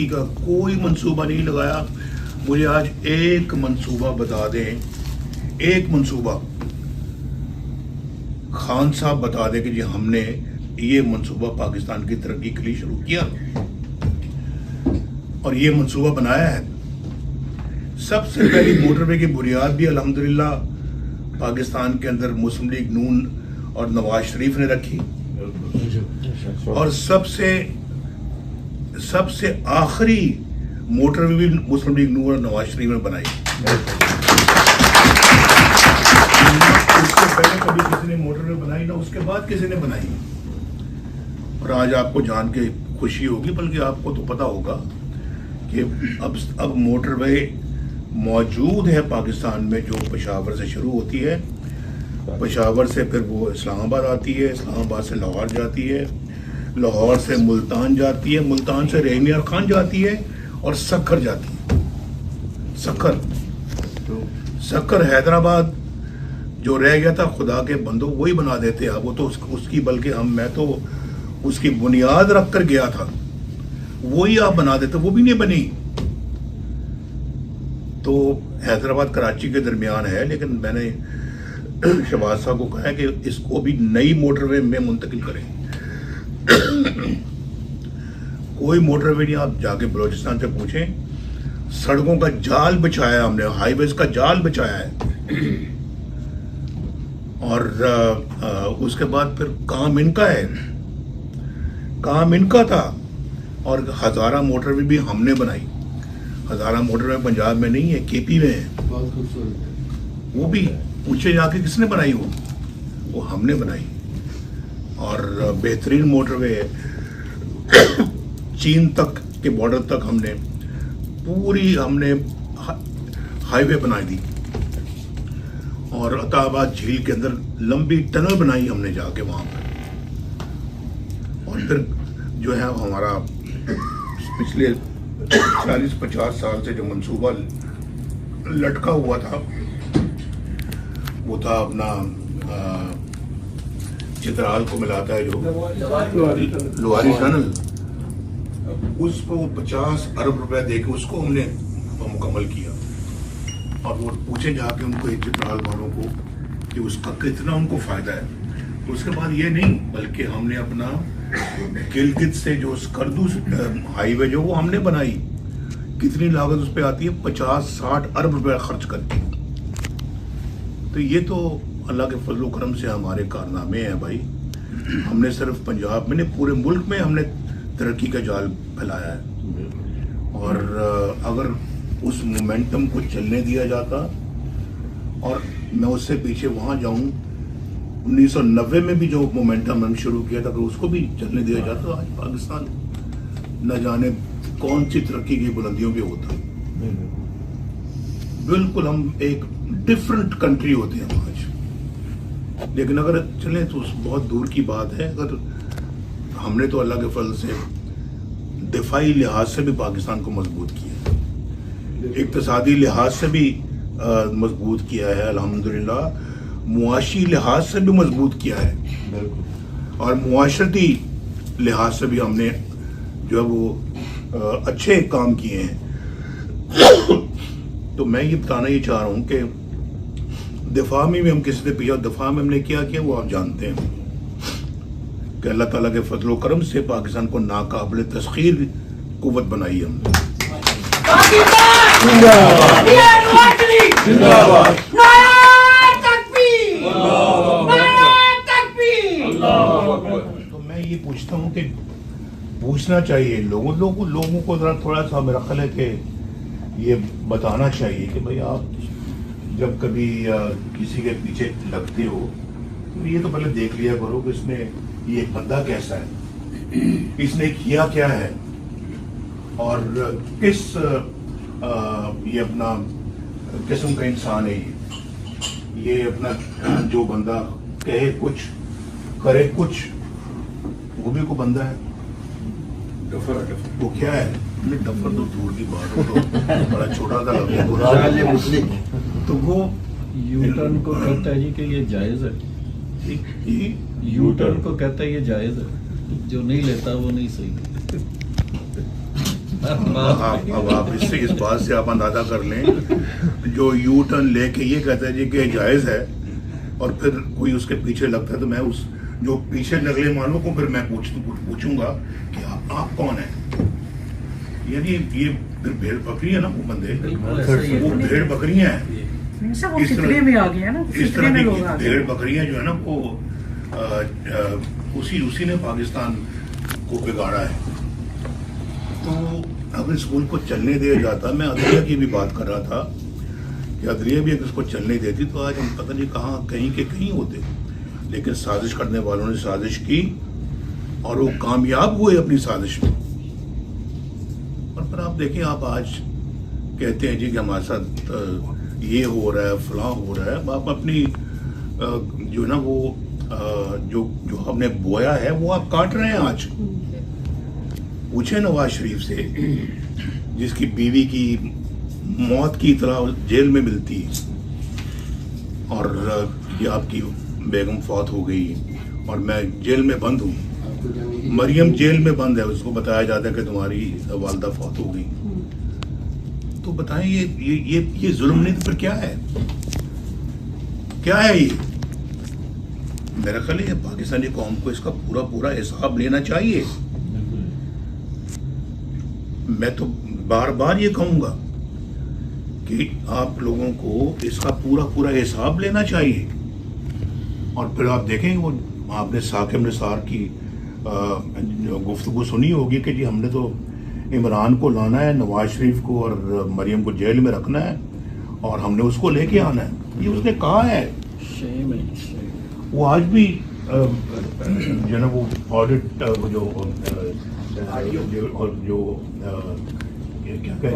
ترقی کا کوئی منصوبہ نہیں لگایا. مجھے آج ایک منصوبہ بتا دیں, ایک منصوبہ خان صاحب بتا دیں کہ جی ہم نے یہ منصوبہ پاکستان کی ترقی کے لیے شروع کیا اور یہ منصوبہ بنایا ہے. سب سے پہلی موٹر وے کی بنیاد بھی الحمدللہ پاکستان کے اندر مسلم لیگ نون اور نواز شریف نے رکھی, اور سب سے آخری موٹر وے بھی مسلم لیگ نون اور نواز شریف نے بنائی. اس سے پہلے کبھی کسی نے موٹر وے بنائی نہ اس کے بعد کسی نے بنائی. اور آج آپ کو جان کے خوشی ہوگی, بلکہ آپ کو تو پتا ہوگا کہ اب موٹر وے موجود ہے پاکستان میں, جو پشاور سے شروع ہوتی ہے, پشاور سے پھر وہ اسلام آباد آتی ہے, اسلام آباد سے لاہور جاتی ہے, لاہور سے ملتان جاتی ہے, ملتان سے رحمیار خان جاتی ہے اور سکھر جاتی ہے. سکھر حیدرآباد جو رہ گیا تھا, خدا کے بندو وہی بنا دیتے اب وہ تو اس کی, بلکہ میں تو اس کی بنیاد رکھ کر گیا تھا, وہی آپ بنا دیتے, وہ بھی نہیں بنی. تو حیدرآباد کراچی کے درمیان ہے, لیکن میں نے شہباز صاحب کو کہا ہے کہ اس کو بھی نئی موٹر وے میں منتقل کریں. کوئی موٹر وے نہیں, آپ جا کے بلوچستان سے پوچھیں, سڑکوں کا جال بچھایا ہم نے, ہائی ویز کا جال بچھایا ہے. اور اس کے بعد پھر کام ان کا ہے, کام ان کا تھا. اور ہزارہ موٹر وے بھی ہم نے بنائی. ہزارہ موٹر وے پنجاب میں نہیں ہے, کے پی میں ہے. وہ بھی پوچھے جا کے کس نے بنائی, وہ ہم نے بنائی. اور بہترین موٹر وے چین تک کے بارڈر تک ہم نے پوری ہائی وے بنائی دی. اور عطا آباد جھیل کے اندر لمبی ٹنل بنائی ہم نے جا کے وہاں پر. اور پھر جو ہے ہمارا پچھلے 40-50 سال سے جو منصوبہ لٹکا ہوا تھا, وہ تھا اپنا چترال کو ملاتا ہے جو لوہاری ٹنل. اس کو 50 ارب روپے دے کے اس کو ہم نے مکمل کیا. اور وہ پوچھے جا کے ان کو چترال والوں کو کہ اس کا کتنا ان کو فائدہ ہے. اس کے بعد یہ نہیں, بلکہ ہم نے اپنا گلگت سے جو اسکردو ہائی وے جو وہ ہم نے بنائی. کتنی لاگت اس پہ آتی ہے, 50-60 ارب روپے خرچ کر کے. تو یہ تو اللہ کے فضل و کرم سے ہمارے کارنامے ہیں بھائی. ہم نے صرف پنجاب میں نہیں, پورے ملک میں ہم نے ترقی کا جال پھیلایا ہے. اور اگر اس مومنٹم کو چلنے دیا جاتا, اور میں اس سے پیچھے وہاں جاؤں 1990 میں بھی جو مومنٹم ہم شروع کیا تھا, اگر اس کو بھی چلنے دیا جاتا تو آج پاکستان نہ جانے کون سی ترقی کی بلندیوں پہ ہوتا. بالکل ہم ایک ڈفرنٹ کنٹری ہوتے ہیں آج. لیکن اگر چلیں تو بہت دور کی بات ہے. اگر ہم نے تو اللہ کے فضل سے دفاعی لحاظ سے بھی پاکستان کو مضبوط کیا, اقتصادی لحاظ سے بھی مضبوط کیا ہے الحمدللہ, معاشی لحاظ سے بھی مضبوط کیا ہے, اور معاشرتی لحاظ سے بھی ہم نے جو ہے وہ اچھے کام کیے ہیں. تو میں یہ بتانا یہ چاہ رہا ہوں کہ دفاع میں بھی ہم کسی سے پیچھے, دفاع میں ہم نے کیا کیا وہ آپ جانتے ہیں کہ اللہ تعالیٰ کے فضل و کرم سے پاکستان کو ناقابل تسخیر قوت بنائی ہم نے. تو میں یہ پوچھتا ہوں کہ پوچھنا چاہیے لوگوں کو ذرا تھوڑا سا میرا خیال ہے کہ یہ بتانا چاہیے کہ بھائی آپ جب کبھی کسی کے پیچھے لگتے ہو تو یہ تو پہلے دیکھ لیا کرو کہ اس میں یہ بندہ کیسا ہے, اس نے کیا کیا ہے, اور کس یہ اپنا قسم کا انسان ہے. یہ اپنا جو بندہ کہے کچھ کرے کچھ, وہ بھی کو بندہ ہے. وہ کیا ہے, ڈفر تو دور کی بات ہو تو بڑا چھوٹا تھا تو وہ یو ٹرن کو کہتا ہے جی کہ یہ جائز ہے. یو ٹرن کو کہتا ہے یہ جائز ہے, جو نہیں لیتا وہ نہیں صحیح. اب آپ اس سے اس بات سے آپ اندازہ کر لیں جو یو ٹرن لے کے یہ کہتا ہے جی کہ جائز ہے اور پھر کوئی اس کے پیچھے لگتا ہے تو میں اس جو پیچھے لگنے والوں کو پھر میں پوچھوں گا کہ آپ کون ہیں. یعنی یہ پھر بھیڑ بکری ہے نا وہ بندے وہ بھیڑ بکریاں ہیں اس طرح کی بھیڑ بکریاں جو ہے نا وہ اسی نے پاکستان کو بگاڑا ہے. تو اگر اسکول کو چلنے دیا جاتا, میں عدلیہ کی بھی بات کر رہا تھا کہ عدلیہ بھی اگر اس کو چلنے دیتی تو آج ہم پتہ نہیں کہاں کہیں کے کہیں ہوتے, لیکن سازش کرنے والوں نے سازش کی اور وہ کامیاب ہوئے اپنی سازش میں. اور پھر آپ دیکھیں آپ آج کہتے ہیں جی کہ ہمارے ساتھ یہ ہو رہا ہے فلاں ہو رہا ہے. آپ اپنی جو نا وہ جو ہم نے بویا ہے وہ آپ کاٹ رہے ہیں. آج پوچھے نواز شریف سے جس کی بیوی کی موت کی اطلاع جیل میں ملتی اور یہ آپ کی بیگم فوت ہو گئی اور میں جیل میں بند ہوں, مریم جیل میں بند ہے, اس کو بتایا جاتا ہے کہ تمہاری والدہ فوت ہو گئی. تو بتائیں یہ ظلم نہیں تو پھر کیا ہے؟ کیا ہے یہ؟ میرا خیال ہے یہ پاکستانی قوم کو اس کا پورا حساب لینا چاہیے. میں تو بار بار یہ کہوں گا کہ آپ لوگوں کو اس کا پورا حساب لینا چاہیے. اور پھر آپ دیکھیں وہ آپ نے ثاقب نثار کی گفتگو سنی ہوگی کہ جی ہم نے تو عمران کو لانا ہے, نواز شریف کو اور مریم کو جیل میں رکھنا ہے اور ہم نے اس کو لے کے آنا ہے. یہ اس نے کہا ہے. وہ آج بھی جو نا وہ آڈٹ جو کیا کہتے ہیں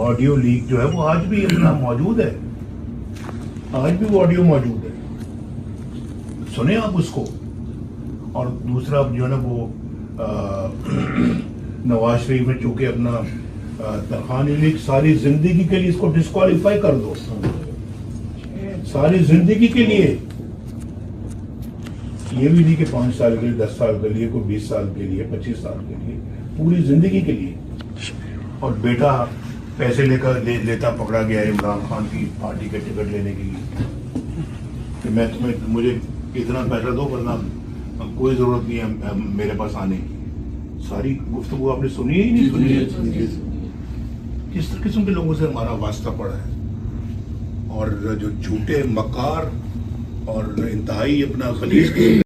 آڈیو لیک جو ہے وہ آج بھی اپنا موجود ہے. آج بھی وہ آڈیو موجود ہے, سنیں آپ اس کو. اور دوسرا جو ہے نا وہ نواز شریف نے چونکہ اپنا تنخواہ نہیں لی, ساری زندگی کے لیے اس کو ڈسکوالیفائی کر دو, ساری زندگی کے لیے. یہ بھی نہیں کہ 5 سال کے لیے, 10 سال کے لیے, کوئی 20 سال کے لیے, 25 سال کے لیے, پوری زندگی کے لیے. اور بیٹا پیسے لے کر لیتا پکڑا گیا ہے عمران خان کی پارٹی کے ٹکٹ لینے کے لیے کہ میں مجھے اتنا پیسہ دو ورنہ کوئی ضرورت نہیں ہے میرے پاس آنے کی. ساری گفتگو آپ نے سنی ہی نہیں سنی. کس قسم کے لوگوں سے ہمارا واسطہ پڑا ہے, اور جو جھوٹے مکار اور انتہائی اپنا خلیج